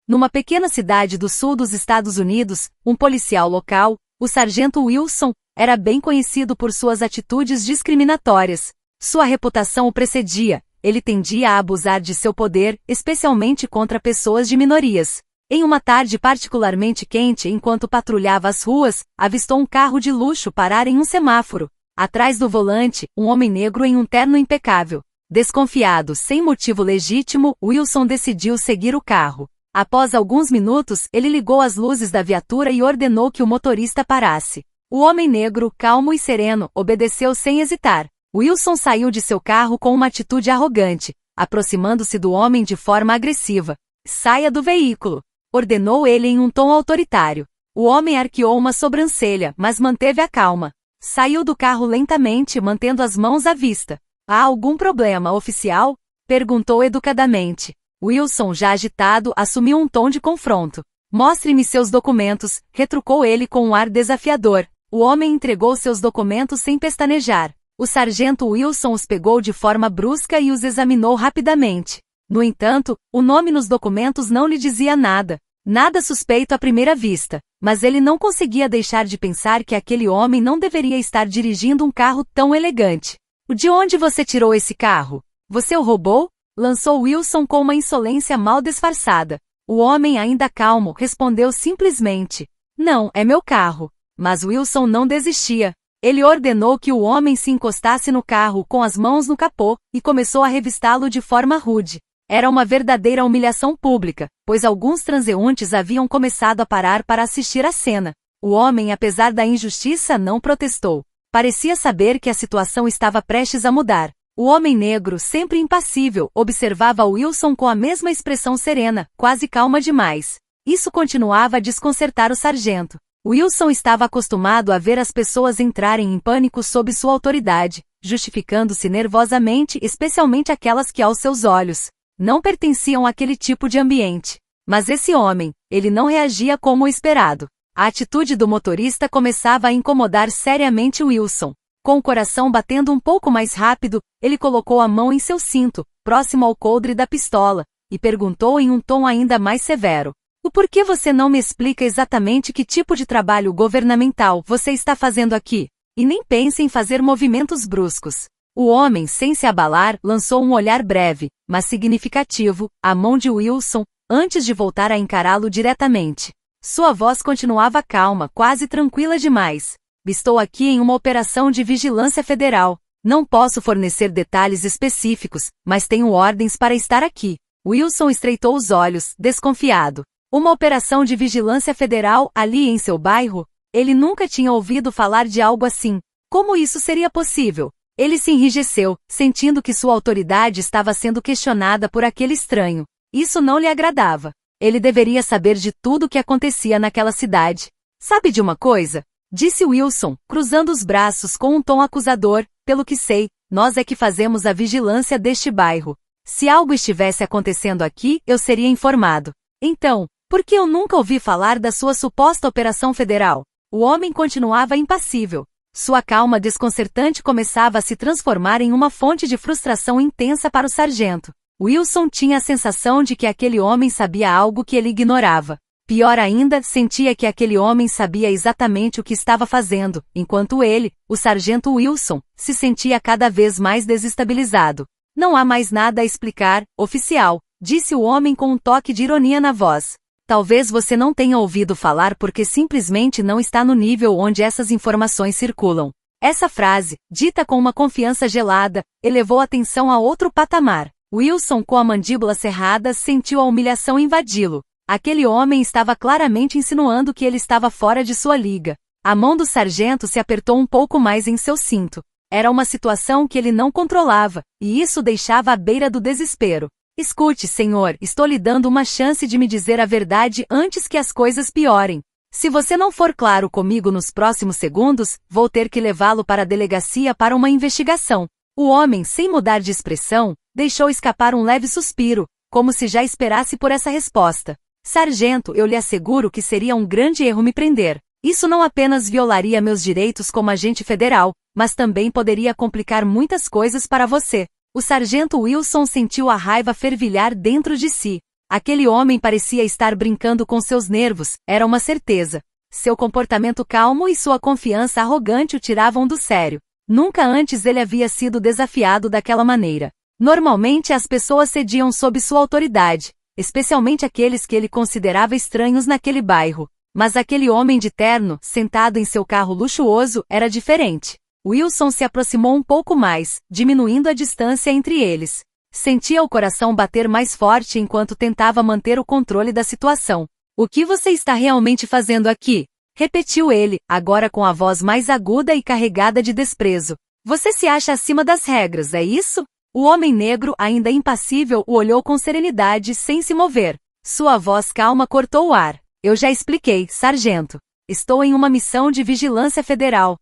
Numa pequena cidade do sul dos Estados Unidos, um policial local, o sargento Wilson, era bem conhecido por suas atitudes discriminatórias. Sua reputação o precedia, ele tendia a abusar de seu poder, especialmente contra pessoas de minorias. Em uma tarde particularmente quente, enquanto patrulhava as ruas, avistou um carro de luxo parar em um semáforo. Atrás do volante, um homem negro em um terno impecável. Desconfiado, sem motivo legítimo, Wilson decidiu seguir o carro. Após alguns minutos, ele ligou as luzes da viatura e ordenou que o motorista parasse. O homem negro, calmo e sereno, obedeceu sem hesitar. Wilson saiu de seu carro com uma atitude arrogante, aproximando-se do homem de forma agressiva. "Saia do veículo", ordenou ele em um tom autoritário. O homem arqueou uma sobrancelha, mas manteve a calma. Saiu do carro lentamente, mantendo as mãos à vista. "Há algum problema, oficial?", perguntou educadamente. Wilson, já agitado, assumiu um tom de confronto. "Mostre-me seus documentos", retrucou ele com um ar desafiador. O homem entregou seus documentos sem pestanejar. O sargento Wilson os pegou de forma brusca e os examinou rapidamente. No entanto, o nome nos documentos não lhe dizia nada. Nada suspeito à primeira vista, mas ele não conseguia deixar de pensar que aquele homem não deveria estar dirigindo um carro tão elegante. "De onde você tirou esse carro? Você o roubou?", lançou Wilson com uma insolência mal disfarçada. O homem, ainda calmo, respondeu simplesmente: "Não, é meu carro." Mas Wilson não desistia. Ele ordenou que o homem se encostasse no carro com as mãos no capô, e começou a revistá-lo de forma rude. Era uma verdadeira humilhação pública, pois alguns transeuntes haviam começado a parar para assistir à cena. O homem, apesar da injustiça, não protestou. Parecia saber que a situação estava prestes a mudar. O homem negro, sempre impassível, observava Wilson com a mesma expressão serena, quase calma demais. Isso continuava a desconcertar o sargento. Wilson estava acostumado a ver as pessoas entrarem em pânico sob sua autoridade, justificando-se nervosamente, especialmente aquelas que, aos seus olhos, não pertenciam àquele tipo de ambiente. Mas esse homem, ele não reagia como o esperado. A atitude do motorista começava a incomodar seriamente Wilson. Com o coração batendo um pouco mais rápido, ele colocou a mão em seu cinto, próximo ao coldre da pistola, e perguntou em um tom ainda mais severo: "O porquê você não me explica exatamente que tipo de trabalho governamental você está fazendo aqui? E nem pense em fazer movimentos bruscos." O homem, sem se abalar, lançou um olhar breve, mas significativo, à mão de Wilson, antes de voltar a encará-lo diretamente. Sua voz continuava calma, quase tranquila demais. "Estou aqui em uma operação de vigilância federal. Não posso fornecer detalhes específicos, mas tenho ordens para estar aqui." Wilson estreitou os olhos, desconfiado. Uma operação de vigilância federal ali em seu bairro? Ele nunca tinha ouvido falar de algo assim. Como isso seria possível? Ele se enrijeceu, sentindo que sua autoridade estava sendo questionada por aquele estranho. Isso não lhe agradava. Ele deveria saber de tudo o que acontecia naquela cidade. "Sabe de uma coisa?", disse Wilson, cruzando os braços com um tom acusador. "Pelo que sei, nós é que fazemos a vigilância deste bairro. Se algo estivesse acontecendo aqui, eu seria informado. Então, por que eu nunca ouvi falar da sua suposta operação federal?" O homem continuava impassível. Sua calma desconcertante começava a se transformar em uma fonte de frustração intensa para o sargento. Wilson tinha a sensação de que aquele homem sabia algo que ele ignorava. Pior ainda, sentia que aquele homem sabia exatamente o que estava fazendo, enquanto ele, o sargento Wilson, se sentia cada vez mais desestabilizado. "Não há mais nada a explicar, oficial", disse o homem com um toque de ironia na voz. "Talvez você não tenha ouvido falar porque simplesmente não está no nível onde essas informações circulam." Essa frase, dita com uma confiança gelada, elevou a tensão a outro patamar. Wilson, com a mandíbula cerrada, sentiu a humilhação invadi-lo. Aquele homem estava claramente insinuando que ele estava fora de sua liga. A mão do sargento se apertou um pouco mais em seu cinto. Era uma situação que ele não controlava, e isso o deixava à beira do desespero. "Escute, senhor, estou lhe dando uma chance de me dizer a verdade antes que as coisas piorem. Se você não for claro comigo nos próximos segundos, vou ter que levá-lo para a delegacia para uma investigação." O homem, sem mudar de expressão, deixou escapar um leve suspiro, como se já esperasse por essa resposta. "Sargento, eu lhe asseguro que seria um grande erro me prender. Isso não apenas violaria meus direitos como agente federal, mas também poderia complicar muitas coisas para você." O sargento Wilson sentiu a raiva fervilhar dentro de si. Aquele homem parecia estar brincando com seus nervos, era uma certeza. Seu comportamento calmo e sua confiança arrogante o tiravam do sério. Nunca antes ele havia sido desafiado daquela maneira. Normalmente as pessoas cediam sob sua autoridade, especialmente aqueles que ele considerava estranhos naquele bairro. Mas aquele homem de terno, sentado em seu carro luxuoso, era diferente. Wilson se aproximou um pouco mais, diminuindo a distância entre eles. Sentia o coração bater mais forte enquanto tentava manter o controle da situação. "O que você está realmente fazendo aqui?" repetiu ele, agora com a voz mais aguda e carregada de desprezo. "Você se acha acima das regras, é isso?" O homem negro, ainda impassível, o olhou com serenidade, sem se mover. Sua voz calma cortou o ar. "Eu já expliquei, sargento. Estou em uma missão de vigilância federal."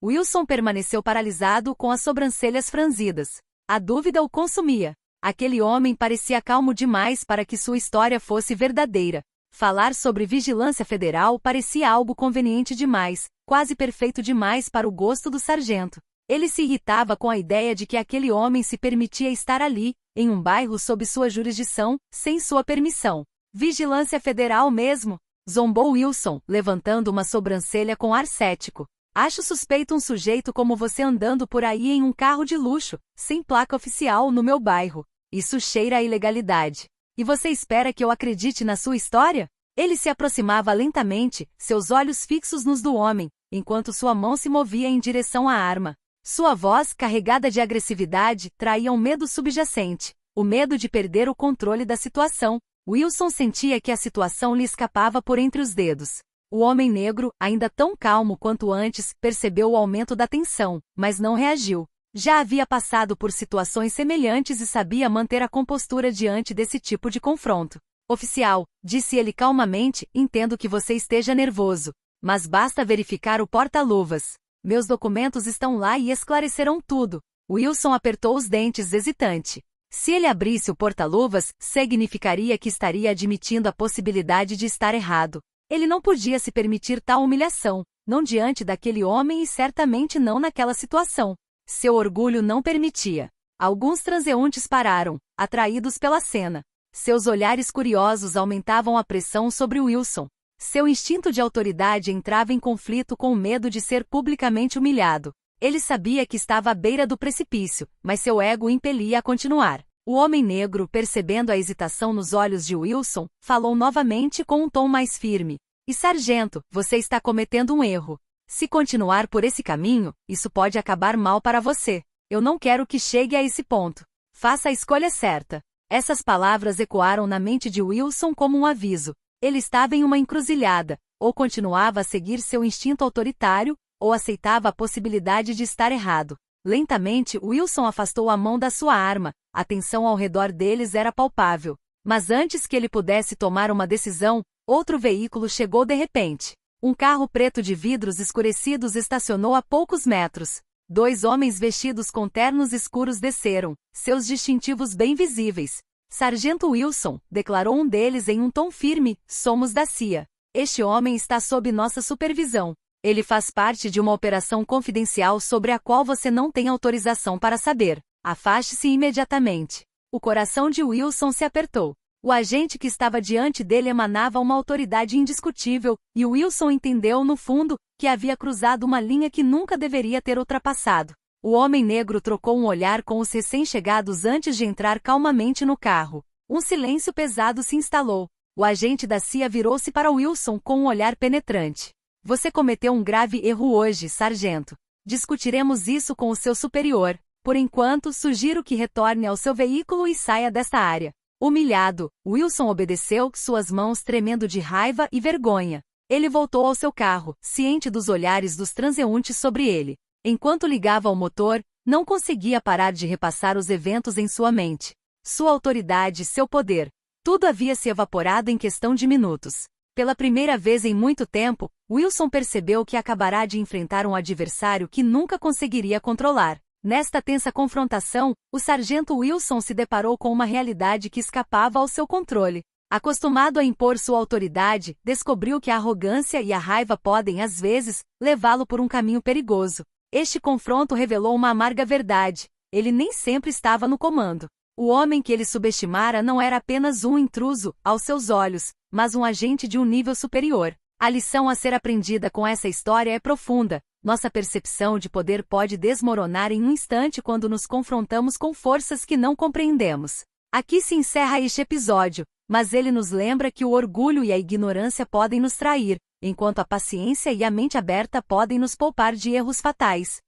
Wilson permaneceu paralisado, com as sobrancelhas franzidas. A dúvida o consumia. Aquele homem parecia calmo demais para que sua história fosse verdadeira. Falar sobre vigilância federal parecia algo conveniente demais, quase perfeito demais para o gosto do sargento. Ele se irritava com a ideia de que aquele homem se permitia estar ali, em um bairro sob sua jurisdição, sem sua permissão. "Vigilância federal mesmo?" zombou Wilson, levantando uma sobrancelha com ar cético. "Acho suspeito um sujeito como você andando por aí em um carro de luxo, sem placa oficial no meu bairro. Isso cheira a ilegalidade. E você espera que eu acredite na sua história?" Ele se aproximava lentamente, seus olhos fixos nos do homem, enquanto sua mão se movia em direção à arma. Sua voz, carregada de agressividade, traía um medo subjacente, o medo de perder o controle da situação. Wilson sentia que a situação lhe escapava por entre os dedos. O homem negro, ainda tão calmo quanto antes, percebeu o aumento da tensão, mas não reagiu. Já havia passado por situações semelhantes e sabia manter a compostura diante desse tipo de confronto. "Oficial", disse ele calmamente, "entendo que você esteja nervoso, mas basta verificar o porta-luvas. Meus documentos estão lá e esclarecerão tudo." Wilson apertou os dentes, hesitante. Se ele abrisse o porta-luvas, significaria que estaria admitindo a possibilidade de estar errado. Ele não podia se permitir tal humilhação, não diante daquele homem e certamente não naquela situação. Seu orgulho não permitia. Alguns transeuntes pararam, atraídos pela cena. Seus olhares curiosos aumentavam a pressão sobre Wilson. Seu instinto de autoridade entrava em conflito com o medo de ser publicamente humilhado. Ele sabia que estava à beira do precipício, mas seu ego o impelia a continuar. O homem negro, percebendo a hesitação nos olhos de Wilson, falou novamente com um tom mais firme. "E sargento, você está cometendo um erro. Se continuar por esse caminho, isso pode acabar mal para você. Eu não quero que chegue a esse ponto. Faça a escolha certa." Essas palavras ecoaram na mente de Wilson como um aviso. Ele estava em uma encruzilhada, ou continuava a seguir seu instinto autoritário, ou aceitava a possibilidade de estar errado. Lentamente, Wilson afastou a mão da sua arma, a tensão ao redor deles era palpável. Mas antes que ele pudesse tomar uma decisão, outro veículo chegou de repente. Um carro preto de vidros escurecidos estacionou a poucos metros. 2 homens vestidos com ternos escuros desceram, seus distintivos bem visíveis. "Sargento Wilson", declarou um deles em um tom firme, "somos da CIA. Este homem está sob nossa supervisão. Ele faz parte de uma operação confidencial sobre a qual você não tem autorização para saber. Afaste-se imediatamente." O coração de Wilson se apertou. O agente que estava diante dele emanava uma autoridade indiscutível, e Wilson entendeu, no fundo, que havia cruzado uma linha que nunca deveria ter ultrapassado. O homem negro trocou um olhar com os recém-chegados antes de entrar calmamente no carro. Um silêncio pesado se instalou. O agente da CIA virou-se para Wilson com um olhar penetrante. "Você cometeu um grave erro hoje, sargento. Discutiremos isso com o seu superior. Por enquanto, sugiro que retorne ao seu veículo e saia desta área." Humilhado, Wilson obedeceu, suas mãos tremendo de raiva e vergonha. Ele voltou ao seu carro, ciente dos olhares dos transeuntes sobre ele. Enquanto ligava o motor, não conseguia parar de repassar os eventos em sua mente. Sua autoridade, seu poder. Tudo havia se evaporado em questão de minutos. Pela primeira vez em muito tempo, Wilson percebeu que acabará de enfrentar um adversário que nunca conseguiria controlar. Nesta tensa confrontação, o sargento Wilson se deparou com uma realidade que escapava ao seu controle. Acostumado a impor sua autoridade, descobriu que a arrogância e a raiva podem, às vezes, levá-lo por um caminho perigoso. Este confronto revelou uma amarga verdade. Ele nem sempre estava no comando. O homem que ele subestimara não era apenas um intruso, aos seus olhos, mas um agente de um nível superior. A lição a ser aprendida com essa história é profunda. Nossa percepção de poder pode desmoronar em um instante quando nos confrontamos com forças que não compreendemos. Aqui se encerra este episódio, mas ele nos lembra que o orgulho e a ignorância podem nos trair, enquanto a paciência e a mente aberta podem nos poupar de erros fatais.